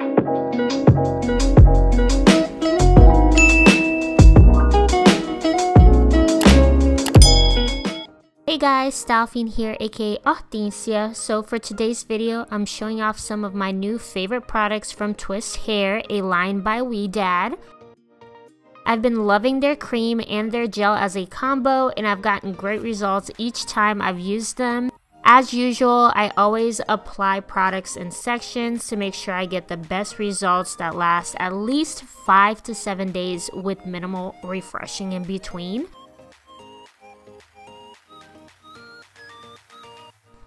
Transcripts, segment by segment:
Hey guys, Stalfine here, aka Hortensia. So for today's video, I'm showing off some of my new favorite products from Twist Hair, a line by Ouidad. I've been loving their cream and their gel as a combo, and I've gotten great results each time I've used them. As usual, I always apply products in sections to make sure I get the best results that last at least 5 to 7 days with minimal refreshing in between.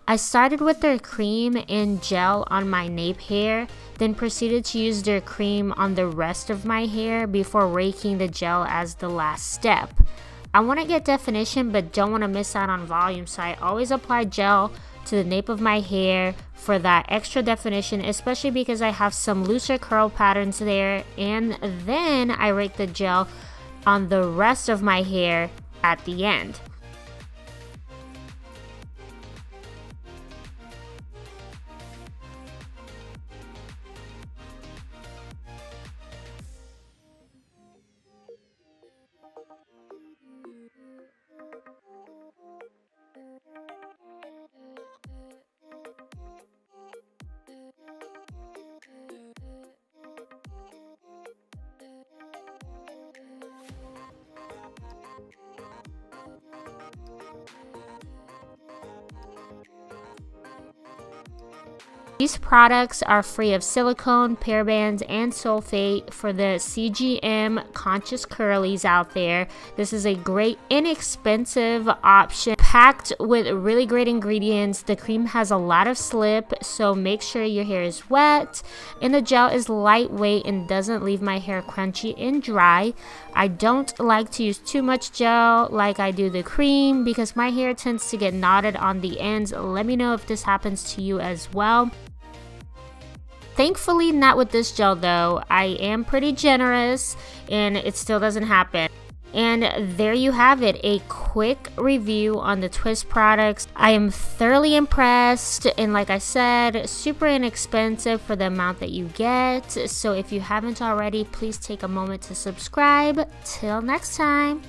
I started with their cream and gel on my nape hair, then proceeded to use their cream on the rest of my hair before raking the gel as the last step. I want to get definition but don't want to miss out on volume, so I always apply gel to the nape of my hair for that extra definition, especially because I have some looser curl patterns there, and then I rake the gel on the rest of my hair at the end. These products are free of silicone, parabens, and sulfate for the CGM conscious curlies out there. This is a great, inexpensive option packed with really great ingredients. The cream has a lot of slip, so make sure your hair is wet, and the gel is lightweight and doesn't leave my hair crunchy and dry. I don't like to use too much gel like I do the cream because my hair tends to get knotted on the ends. Let me know if this happens to you as well. Thankfully, not with this gel though. I am pretty generous and it still doesn't happen. And there you have it, a quick review on the Twist products. I am thoroughly impressed, and like I said, super inexpensive for the amount that you get. So if you haven't already, please take a moment to subscribe. Till next time.